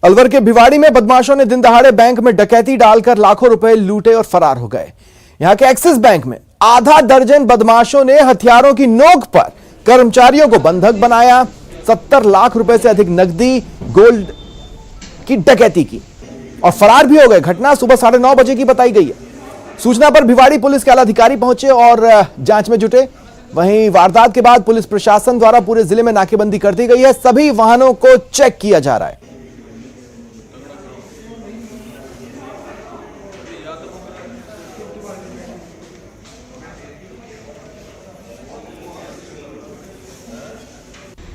अलवर के भिवाड़ी में बदमाशों ने दिन दहाड़े बैंक में डकैती डालकर लाखों रुपए लूटे और फरार हो गए। यहां के एक्सिस बैंक में आधा दर्जन बदमाशों ने हथियारों की नोक पर कर्मचारियों को बंधक बनाया। 70 लाख रुपए से अधिक नकदी गोल्ड की डकैती की और फरार भी हो गए। घटना सुबह 9:30 बजे की बताई गई है। सूचना पर भिवाड़ी पुलिस के आलाधिकारी पहुंचे और जांच में जुटे। वहीं वारदात के बाद पुलिस प्रशासन द्वारा पूरे जिले में नाकेबंदी कर दी गई है। सभी वाहनों को चेक किया जा रहा है।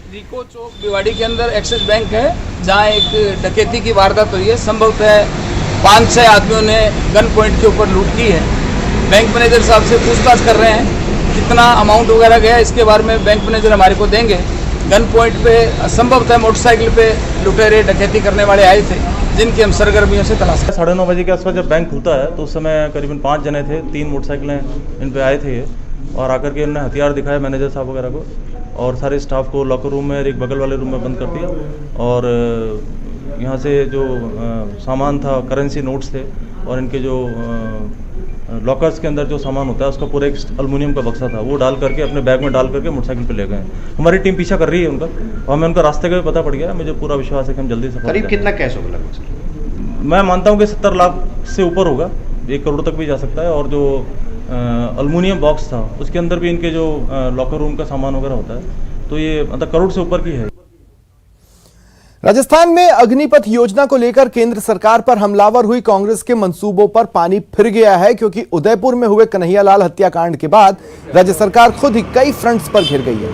रिको चौक भिवाड़ी के अंदर एक्सिस बैंक है, जहां एक डकैती की वारदात हुई है। संभवतः 5-6 आदमियों ने गन पॉइंट के ऊपर लूट की है। बैंक मैनेजर साहब से पूछताछ कर रहे हैं, कितना अमाउंट वगैरह गया इसके बारे में बैंक मैनेजर हमारे को देंगे। गन पॉइंट पे संभवतः मोटरसाइकिल पे लुटेरे डकैती करने वाले आए थे, जिनकी हम सरगर्मियों से तलाश। 9:30 बजे के आसपास जब बैंक खुलता है तो उस समय करीबन 5 जने थे, 3 मोटरसाइकिलें इन पे आए थे और आकर के उन्होंने हथियार दिखाए मैनेजर साहब वगैरह को और सारे स्टाफ को लॉकर रूम में एक बगल वाले रूम में बंद कर दिया। और यहाँ से जो सामान था, करेंसी नोट्स थे और इनके जो लॉकर्स के अंदर जो सामान होता है उसका पूरा एक एल्युमिनियम का बक्सा था, वो डाल करके अपने बैग में डाल करके मोटरसाइकिल पे ले गए। हमारी टीम पीछा कर रही है उनका और हमें उनका रास्ते का भी पता पड़ गया। मुझे पूरा विश्वास है कि हम जल्दी से। करीब कितना कैश होगा लगभग? मैं मानता हूँ कि 70 लाख से ऊपर होगा, 1 करोड़ तक भी जा सकता है। और जो एल्युमिनियम बॉक्स था उसके अंदर भी इनके जो लॉकर रूम का सामान वगैरह होता है, तो ये मतलब करोड़ से ऊपर की है। राजस्थान में अग्निपथ योजना को लेकर केंद्र सरकार पर हमलावर हुई कांग्रेस के मंसूबों पर पानी फिर गया है, क्योंकि उदयपुर में हुए कन्हैयालाल हत्याकांड के बाद राज्य सरकार खुद ही कई फ्रंट्स पर घिर गई है।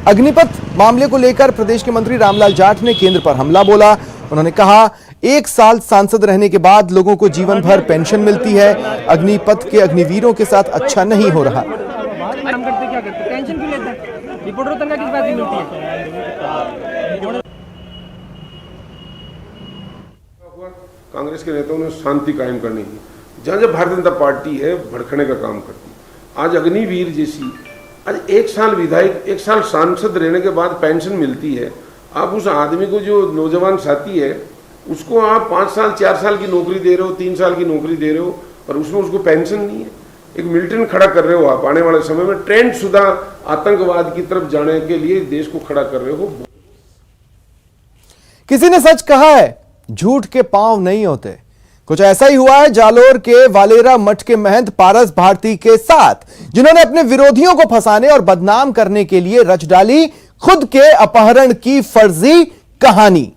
अग्निपथ मामले को लेकर प्रदेश के मंत्री रामलाल जाट ने केंद्र पर हमला बोला। उन्होंने कहा, 1 साल सांसद रहने के बाद लोगों को जीवन भर पेंशन मिलती है, अग्निपथ के अग्निवीरों के साथ अच्छा नहीं हो रहा। कांग्रेस के नेताओं ने शांति कायम करने की, जहां जब भारतीय जनता पार्टी है भड़कने का काम करती है। आज अग्निवीर जैसी, आज 1 साल विधायक, 1 साल सांसद रहने के बाद पेंशन मिलती है। आप उस आदमी को, जो नौजवान साथी है, उसको आप 5 साल 4 साल की नौकरी दे रहे हो, 3 साल की नौकरी दे रहे हो और उसमें उसको पेंशन नहीं है। एक मिलिटेंट खड़ा कर रहे हो आप, आने वाले समय में ट्रेंड शुदा आतंकवाद की तरफ जाने के लिए देश को खड़ा कर रहे हो। किसी ने सच कहा है, झूठ के पांव नहीं होते। कुछ ऐसा ही हुआ है जालोर के वालेरा मठ के महंत पारस भारती के साथ, जिन्होंने अपने विरोधियों को फंसाने और बदनाम करने के लिए रच डाली खुद के अपहरण की फर्जी कहानी।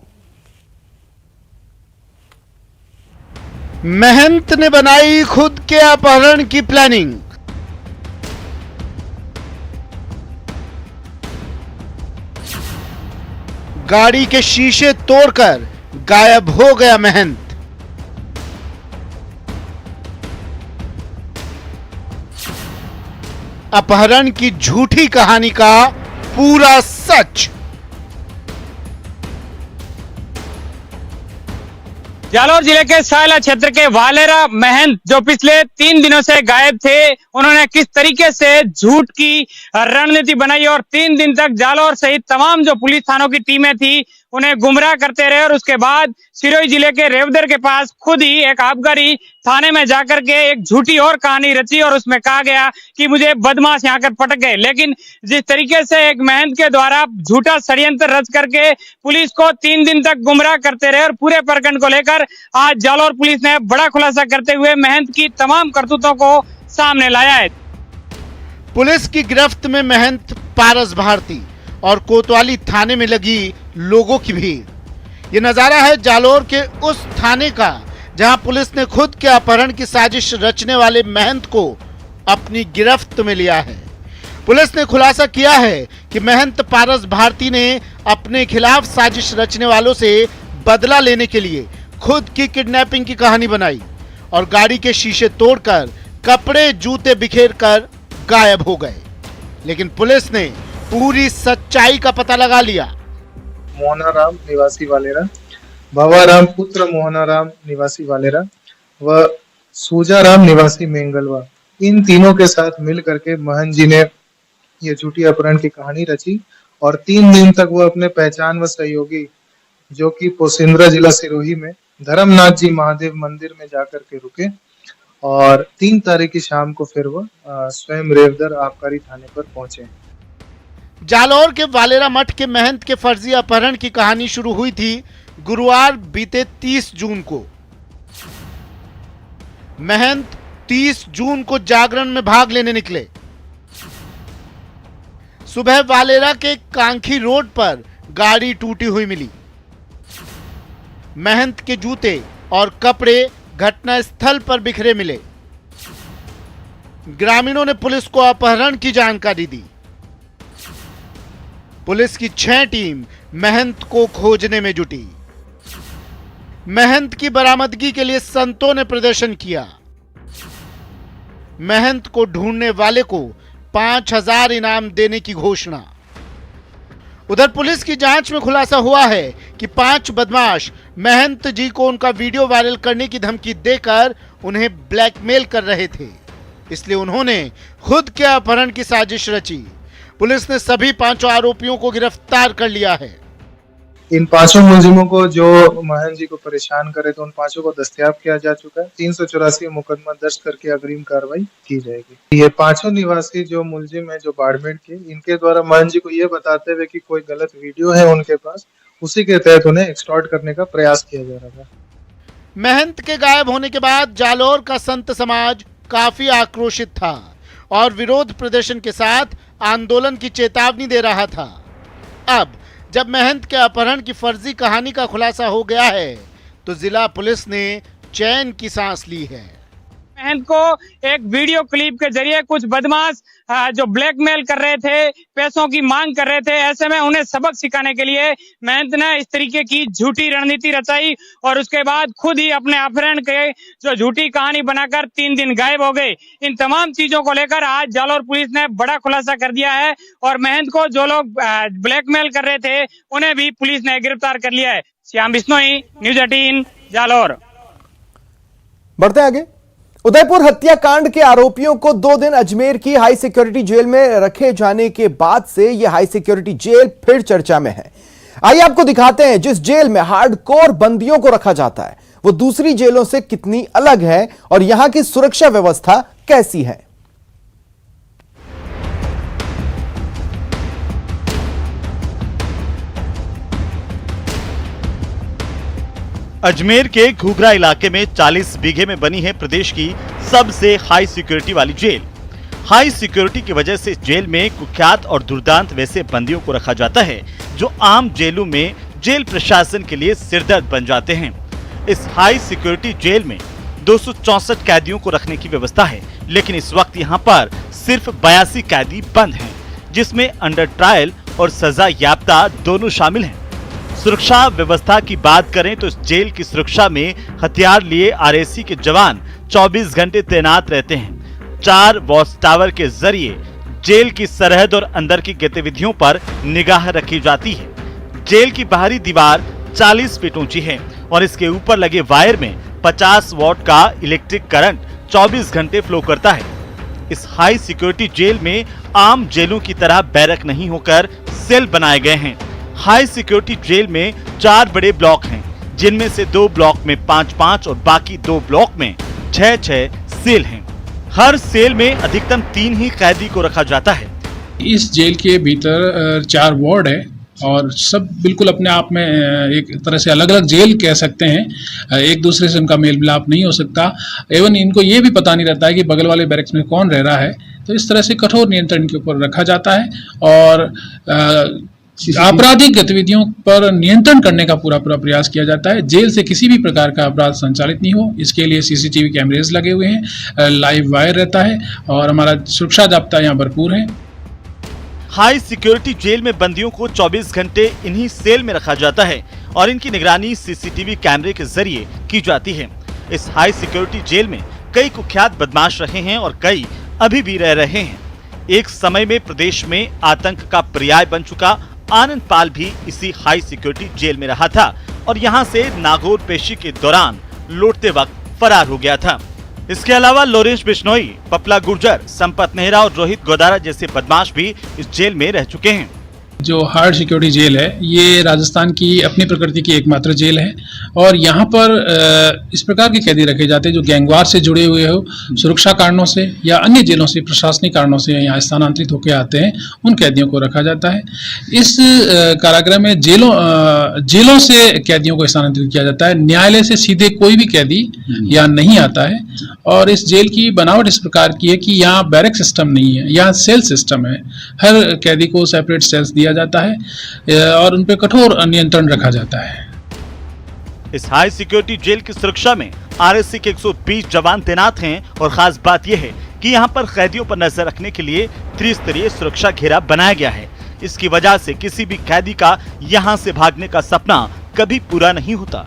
महंत ने बनाई खुद के अपहरण की प्लानिंग। गाड़ी के शीशे तोड़कर गायब हो गया महंत। अपहरण की झूठी कहानी का पूरा सच। जालोर जिले के सायला क्षेत्र के वालेरा महंत, जो पिछले 3 दिनों से गायब थे, उन्होंने किस तरीके से झूठ की रणनीति बनाई और 3 दिन तक जालोर सहित तमाम जो पुलिस थानों की टीमें थी उन्हें गुमराह करते रहे। और उसके बाद सिरोही जिले के रेवदर के पास खुद ही एक आबकारी थाने में जाकर के एक झूठी और कहानी रची और उसमें कहा गया कि मुझे बदमाश यहाँ कर पटक गए। लेकिन जिस तरीके से एक महंत के द्वारा झूठा षड्यंत्र रच करके पुलिस को 3 दिन तक गुमराह करते रहे और पूरे प्रकरण को लेकर आज जालोर पुलिस ने बड़ा खुलासा करते हुए महंत की तमाम करतूतों को सामने लाया है। पुलिस की गिरफ्त में महंत पारस भारती और कोतवाली थाने में लगी लोगों की भीड़। ये नजारा है जालोर के उस थाने का जहां पुलिस ने खुद के अपहरण की साजिश रचने वाले महंत को अपनी गिरफ्त में लिया है। पुलिस ने खुलासा किया है कि महंत पारस भारती ने अपने खिलाफ साजिश रचने वालों से बदला लेने के लिए खुद की किडनैपिंग की कहानी बनाई और गाड़ी के शीशे तोड़कर कपड़े जूते बिखेर कर गायब हो गए। लेकिन पुलिस ने पूरी सच्चाई का पता लगा लिया। मोहनाराम निवासी वालेरा, भवाराम पुत्र मोहनाराम निवासी वालेरा व सूजाराम निवासी मेंगलवा, इन तीनों के साथ मिल करके महंत जी ने ये झूठी अपहरण की कहानी रची और 3 दिन तक वो अपने पहचान व सहयोगी जो कि पोसिंद्रा जिला सिरोही में धर्मनाथ जी महादेव मंदिर में जाकर के रुके और 3 तारीख की शाम को फिर वो स्वयं रेवदर आबकारी थाने पर पहुंचे। जालौर के वालेरा मठ के महंत के फर्जी अपहरण की कहानी शुरू हुई थी गुरुवार बीते 30 जून को। महंत 30 जून को जागरण में भाग लेने निकले। सुबह वालेरा के कांखी रोड पर गाड़ी टूटी हुई मिली। महंत के जूते और कपड़े घटना स्थल पर बिखरे मिले। ग्रामीणों ने पुलिस को अपहरण की जानकारी दी। पुलिस की 6 टीम महंत को खोजने में जुटी। महंत की बरामदगी के लिए संतों ने प्रदर्शन किया। महंत को ढूंढने वाले को 5000 इनाम देने की घोषणा। उधर पुलिस की जांच में खुलासा हुआ है कि 5 बदमाश महंत जी को उनका वीडियो वायरल करने की धमकी देकर उन्हें ब्लैकमेल कर रहे थे, इसलिए उन्होंने खुद के अपहरण की साजिश रची। पुलिस ने सभी 5 आरोपियों को गिरफ्तार कर लिया है। इन 5 मुलजिमों को जो महंत जी को परेशान करे तो उन 5 को दस्तयाब किया जा चुका है। 384 मुकदमा दर्ज करके अग्रिम कार्रवाई की जाएगी। ये 5 निवासी जो मुलजिम है जो बाड़मेर के, इनके द्वारा महंत जी को ये बताते हुए कि कोई गलत वीडियो है उनके पास, उसी के तहत उन्हें एक्सटॉर्ट करने का प्रयास किया जा रहा था। महंत के गायब होने के बाद जालौर का संत समाज काफी आक्रोशित था और विरोध प्रदर्शन के साथ आंदोलन की चेतावनी दे रहा था। अब जब महंत के अपहरण की फर्जी कहानी का खुलासा हो गया है तो जिला पुलिस ने चैन की सांस ली है। महंत को एक वीडियो क्लिप के जरिए कुछ बदमाश जो ब्लैकमेल कर रहे थे, पैसों की मांग कर रहे थे, ऐसे में उन्हें सबक सिखाने के लिए महंत ने इस तरीके की झूठी रणनीति रचाई और उसके बाद खुद ही अपने अपहरण के जो झूठी कहानी बनाकर 3 दिन गायब हो गए। इन तमाम चीजों को लेकर आज जालौर पुलिस ने बड़ा खुलासा कर दिया है और महंत को जो लोग ब्लैकमेल कर रहे थे उन्हें भी पुलिस ने गिरफ्तार कर लिया है। श्याम बिश्नोई, न्यूज 18 जालौर। बढ़ते आगे। उदयपुर हत्याकांड के आरोपियों को 2 दिन अजमेर की हाई सिक्योरिटी जेल में रखे जाने के बाद से यह हाई सिक्योरिटी जेल फिर चर्चा में है। आइए आपको दिखाते हैं जिस जेल में हार्डकोर बंदियों को रखा जाता है वो दूसरी जेलों से कितनी अलग है और यहां की सुरक्षा व्यवस्था कैसी है। अजमेर के घूघरा इलाके में 40 बीघे में बनी है प्रदेश की सबसे हाई सिक्योरिटी वाली जेल। हाई सिक्योरिटी की वजह से जेल में कुख्यात और दुर्दांत वैसे बंदियों को रखा जाता है जो आम जेलों में जेल प्रशासन के लिए सिरदर्द बन जाते हैं। इस हाई सिक्योरिटी जेल में 264 कैदियों को रखने की व्यवस्था है, लेकिन इस वक्त यहाँ पर सिर्फ 82 कैदी बंद हैं, जिसमें अंडर ट्रायल और सजा याफ्ता दोनों शामिल हैं। सुरक्षा व्यवस्था की बात करें तो इस जेल की सुरक्षा में हथियार लिए आरएसी के जवान 24 घंटे तैनात रहते हैं। 4 वॉच टावर के जरिए जेल की सरहद और अंदर की गतिविधियों पर निगाह रखी जाती है। जेल की बाहरी दीवार 40 फीट ऊंची है और इसके ऊपर लगे वायर में 50 वॉट का इलेक्ट्रिक करंट 24 घंटे फ्लो करता है। इस हाई सिक्योरिटी जेल में आम जेलों की तरह बैरक नहीं होकर सेल बनाए गए हैं। हाई सिक्योरिटी जेल में 4 बड़े ब्लॉक हैं, जिनमें से 2 ब्लॉक में 5-5 और बाकी 2 ब्लॉक में 6-6 सेल हैं। हर सेल में अधिकतम 3 ही कैदी को रखा जाता है। इस जेल के भीतर 4 वार्ड है और सब बिल्कुल अपने आप में एक तरह से अलग अलग जेल कह सकते हैं। एक दूसरे से उनका मेल मिलाप नहीं हो सकता। एवं इनको ये भी पता नहीं रहता है कि बगल वाले बैरक्स में कौन रह रहा है। तो इस तरह से कठोर नियंत्रण के ऊपर रखा जाता है और आपराधिक गतिविधियों पर नियंत्रण करने का पूरा प्रयास किया जाता है। जेल से किसी भी प्रकार का अपराध संचालित नहीं हो, इसके लिए सीसीटीवी कैमरेज लगे हुए हैं, लाइव वायर रहता है और हमारा सुरक्षा जाब्ता यहाँ भरपूर है। हाई सिक्योरिटी जेल में बंदियों को 24 घंटे इन्हीं सेल में रखा जाता है और इनकी निगरानी सीसीटीवी कैमरे के जरिए की जाती है। इस हाई सिक्योरिटी जेल में कई कुख्यात बदमाश रहे हैं और कई अभी भी रह रहे हैं। एक समय में प्रदेश में आतंक का पर्याय बन चुका आनंद पाल भी इसी हाई सिक्योरिटी जेल में रहा था और यहां से नागौर पेशी के दौरान लौटते वक्त फरार हो गया था। इसके अलावा लोरेंस बिश्नोई, पपला गुर्जर, संपत नेहरा और रोहित गोदारा जैसे बदमाश भी इस जेल में रह चुके हैं। जो हार्ड सिक्योरिटी जेल है ये राजस्थान की अपनी प्रकृति की एकमात्र जेल है और यहाँ पर इस प्रकार के कैदी रखे जाते हैं जो गैंगवार से जुड़े हुए हो, सुरक्षा कारणों से या अन्य जेलों से प्रशासनिक कारणों से यहाँ स्थानांतरित होकर आते हैं, उन कैदियों को रखा जाता है। इस कारागृह में जेलों से कैदियों को स्थानांतरित किया जाता है, न्यायालय से सीधे कोई भी कैदी यहाँ नहीं आता है। और इस जेल की बनावट इस प्रकार की है कि यहाँ बैरक सिस्टम नहीं है, यहाँ सेल सिस्टम है। हर कैदी को सेपरेट सेल्स दिया जाता है और उन पर कठोर नियंत्रण रखा जाता है। इस हाई सिक्योरिटी जेल की सुरक्षा में आरएससी के 120 जवान तैनात हैं और खास बात यह है कि यहाँ पर कैदियों पर नजर रखने के लिए त्रिस्तरीय सुरक्षा घेरा बनाया गया है। इसकी वजह से किसी भी कैदी का यहाँ से भागने का सपना कभी पूरा नहीं होता।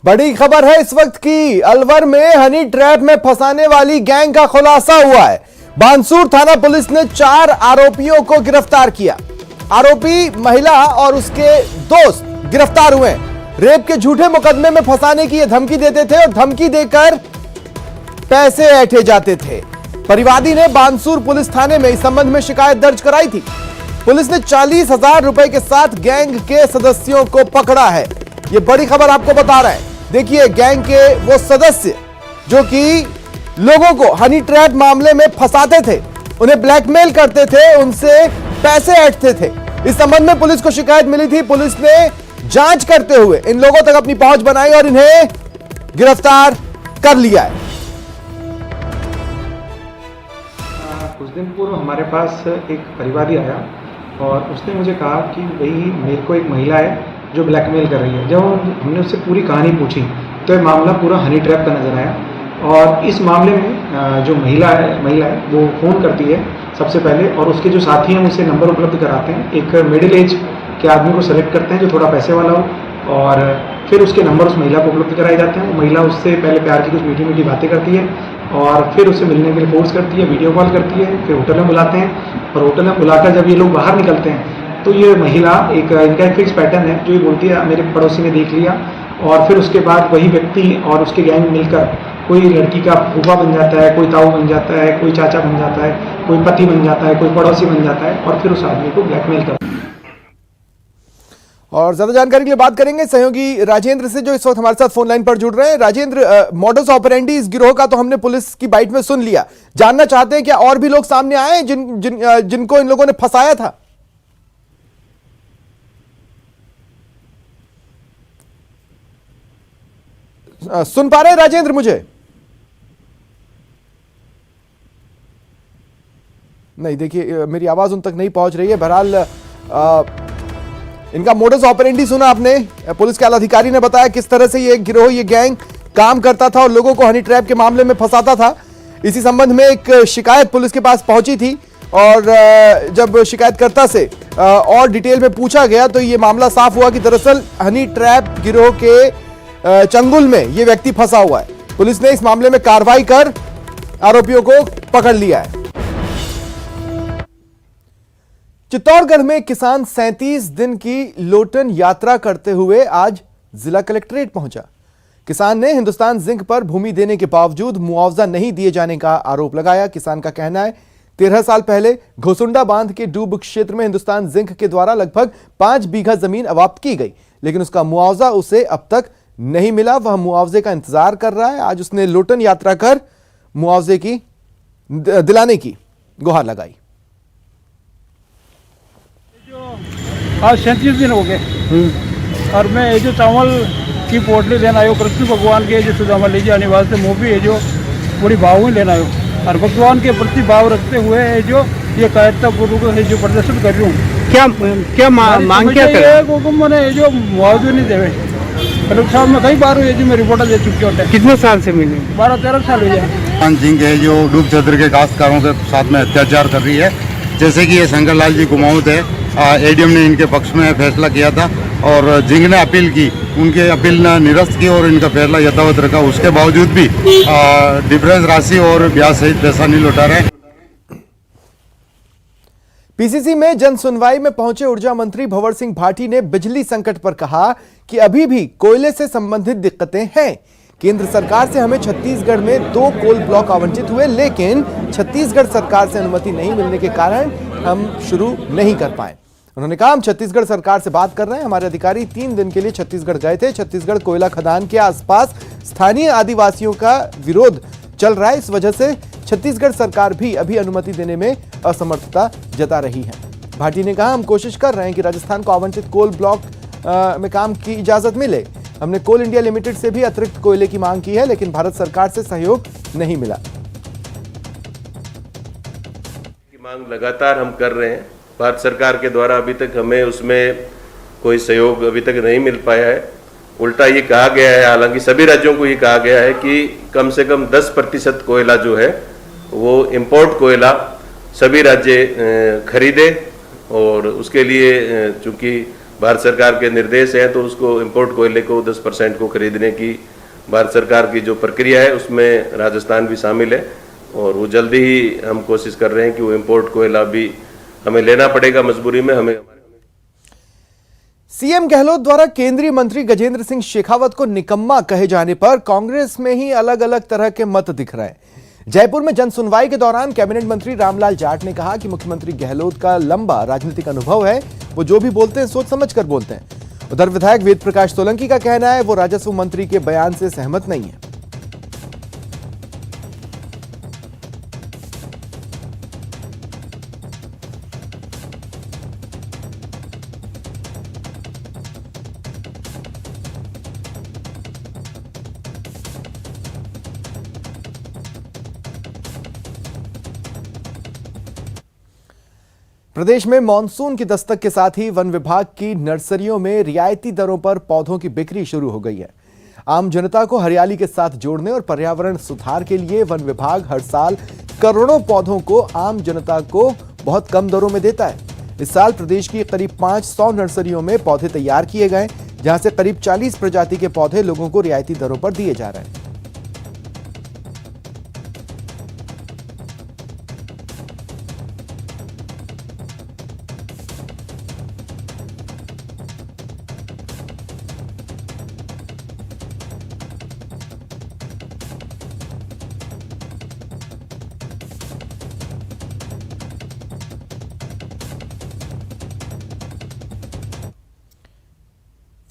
बड़ी खबर है इस वक्त की, अलवर में हनी ट्रैप में फंसाने वाली गैंग का खुलासा हुआ है। बानसूर थाना पुलिस ने 4 आरोपियों को गिरफ्तार किया। आरोपी महिला और उसके दोस्त गिरफ्तार हुए। रेप के झूठे मुकदमे में फंसाने की ये धमकी देते थे और धमकी देकर पैसे ऐंठे जाते थे। परिवादी ने बानसूर पुलिस थाने में इस संबंध में शिकायत दर्ज कराई थी। पुलिस ने 40,000 रुपए के साथ गैंग के सदस्यों को पकड़ा है। ये बड़ी खबर आपको बता रहे हैं। देखिए, गैंग के वो सदस्य जो कि लोगों को हनी ट्रैप मामले में फंसाते थे, उन्हें ब्लैकमेल करते थे, उनसे पैसे ऐंठते थे। इस संबंध में पुलिस को शिकायत मिली थी। पुलिस ने जांच करते हुए इन लोगों तक अपनी पहुंच बनाई और इन्हें गिरफ्तार कर लिया है। कुछ दिन पूर्व हमारे पास एक परिवादी आया और उसने मुझे कहा कि भाई मेरे को एक महिला है जो ब्लैकमेल कर रही है। जब हमने उससे पूरी कहानी पूछी तो ये मामला पूरा हनी ट्रैप का नजर आया। और इस मामले में जो महिला है वो फ़ोन करती है सबसे पहले और उसके जो साथी हैं उसे नंबर उपलब्ध कराते हैं। एक मिडिल एज के आदमी को सेलेक्ट करते हैं जो थोड़ा पैसे वाला हो और फिर उसके नंबर उस महिला को उपलब्ध कराए जाते हैं। वो महिला उससे पहले प्यार की कुछ मीठी मीठी बातें करती है और फिर उससे मिलने के लिए फोर्स करती है, वीडियो कॉल करती है, फिर होटल में बुलाते हैं और होटल में बुलाकर जब ये लोग बाहर निकलते हैं तो ये महिला इनका एक फिक्स पैटर्न है जो ये बोलती है मेरे पड़ोसी ने देख लिया और फिर उसके बाद वही व्यक्ति और उसके गैंग मिलकर कोई लड़की का फूफा बन जाता है, कोई ताऊ बन जाता है, कोई चाचा बन जाता है, कोई पति बन जाता है, कोई पड़ोसी बन जाता है और फिर उस आदमी को ब्लैकमेल करता है। और ज्यादा जानकारी के लिए बात करेंगे सहयोगी राजेंद्र से जो इस वक्त हमारे साथ फोन लाइन पर जुड़ रहे हैं। राजेंद्र, मॉडस ऑपरेंडी इस गिरोह का तो हमने पुलिस की बाइट में सुन लिया, जानना चाहते हैं क्या और भी लोग सामने आए जिनको इन लोगों ने फंसाया था? सुन पा रहे हैं राजेंद्र मुझे? नहीं, देखिए मेरी आवाज उन तक नहीं पहुंच रही है। बहरहाल इनका मोडस ऑपरेंडी सुना आपने। पुलिस के आला अधिकारी ने बताया किस तरह से ये गिरोह, ये गैंग काम करता था और लोगों को हनी ट्रैप के मामले में फंसाता था। इसी संबंध में एक शिकायत पुलिस के पास पहुंची थी और जब शिकायतकर्ता से और डिटेल में पूछा गया तो ये मामला साफ हुआ कि दरअसल हनी ट्रैप गिरोह के चंगुल में ये व्यक्ति फंसा हुआ है। पुलिस ने इस मामले में कार्रवाई कर आरोपियों को पकड़ लिया है। चित्तौड़गढ़ में किसान 37 दिन की लोटन यात्रा करते हुए आज जिला कलेक्ट्रेट पहुंचा। किसान ने हिंदुस्तान जिंक पर भूमि देने के बावजूद मुआवजा नहीं दिए जाने का आरोप लगाया। किसान का कहना है 13 साल पहले घोसुंडा बांध के डूब क्षेत्र में हिंदुस्तान जिंक के द्वारा लगभग 5 बीघा जमीन अवाप्त की गई, लेकिन उसका मुआवजा उसे अब तक नहीं मिला। वह मुआवजे का इंतजार कर रहा है। आज उसने लोटन यात्रा कर मुआवजे की दिलाने की गुहार लगाई। आज 37 दिन हो गए और मैं ये जो चावल की पोटली लेना आयो कृष्ण भगवान के जो सुदामा लीजिए आने वाले मूवी है जो पूरी भाव ही लेना आयो और भगवान के प्रति भाव रखते हुए है जो ये कायरता पूर्वक है जो प्रदर्शन कर रही हूँ। क्या मांग क्या कर मैंने जो मुआवजे नहीं देवे कलेक्टर साहब में कई बार हुई जो मैं रिपोर्ट दे चुकी होता है। कितने साल से मिली? 12-13 साल हुई है। जिंक है जो डूब क्षेत्र के काश्तकारों के साथ में अत्याचार कर रही है, जैसे कि ये शंकरलाल जी कुमाऊत है, एडीएम ने इनके पक्ष में फैसला किया था और जिंक ने अपील की, उनके अपील ने निरस्त की और इनका फैसला यथावत रखा। उसके बावजूद भी डिफरेंस राशि और ब्याज सहित पैसा नहीं लौटा रहे। पीसीसी में जन सुनवाई में पहुंचे ऊर्जा मंत्री भंवर सिंह भाटी ने बिजली संकट पर कहा कि अभी भी कोयले से संबंधित दिक्कतें हैं। केंद्र सरकार से हमें छत्तीसगढ़ में 2 कोल ब्लॉक आवंटित हुए, लेकिन छत्तीसगढ़ सरकार से अनुमति नहीं मिलने के कारण हम शुरू नहीं कर पाए। उन्होंने कहा, हम छत्तीसगढ़ सरकार से बात कर रहे हैं। हमारे अधिकारी 3 दिन के लिए छत्तीसगढ़ गए थे। छत्तीसगढ़ कोयला खदान के आसपास स्थानीय आदिवासियों का विरोध चल रहा है, इस वजह से छत्तीसगढ़ सरकार भी अभी अनुमति देने में असमर्थता जता रही है। भाटी ने कहा, हम कोशिश कर रहे हैं कि राजस्थान को आवंटित कोल ब्लॉक में काम की इजाजत मिले। हमने कोल इंडिया लिमिटेड से भी अतिरिक्त कोयले की मांग की है, लेकिन भारत सरकार से सहयोग नहीं मिला। मांग लगातार हम कर रहे हैं। भारत सरकार के द्वारा अभी तक हमें उसमें कोई सहयोग अभी तक नहीं मिल पाया है। उल्टा ये कहा गया है, हालांकि सभी राज्यों को ये कहा गया है कि कम से कम 10% कोयला जो है वो इंपोर्ट कोयला सभी राज्य खरीदे, और उसके लिए चूंकि भारत सरकार के निर्देश हैं तो उसको इंपोर्ट कोयले को 10% को खरीदने की भारत सरकार की जो प्रक्रिया है उसमें राजस्थान भी शामिल है, और वो जल्दी ही हम कोशिश कर रहे हैं कि वो इंपोर्ट कोयला भी हमें लेना पड़ेगा मजबूरी में। हमें सीएम गहलोत द्वारा केंद्रीय मंत्री गजेंद्र सिंह शेखावत को निकम्मा कहे जाने पर कांग्रेस में ही अलग अलग तरह के मत दिख रहे हैं। जयपुर में जन सुनवाई के दौरान कैबिनेट मंत्री रामलाल जाट ने कहा कि मुख्यमंत्री गहलोत का लंबा राजनीतिक अनुभव है, वो जो भी बोलते हैं सोच समझ कर बोलते हैं। उधर विधायक वेद प्रकाश सोलंकी का कहना है वो राजस्व मंत्री के बयान से सहमत नहीं है। प्रदेश में मानसून की दस्तक के साथ ही वन विभाग की नर्सरियों में रियायती दरों पर पौधों की बिक्री शुरू हो गई है। आम जनता को हरियाली के साथ जोड़ने और पर्यावरण सुधार के लिए वन विभाग हर साल करोड़ों पौधों को आम जनता को बहुत कम दरों में देता है। इस साल प्रदेश की करीब 500 नर्सरियों में पौधे तैयार किए गए, जहां से करीब 40 प्रजाति के पौधे लोगों को रियायती दरों पर दिए जा रहे हैं।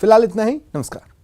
फिलहाल इतना ही। नमस्कार।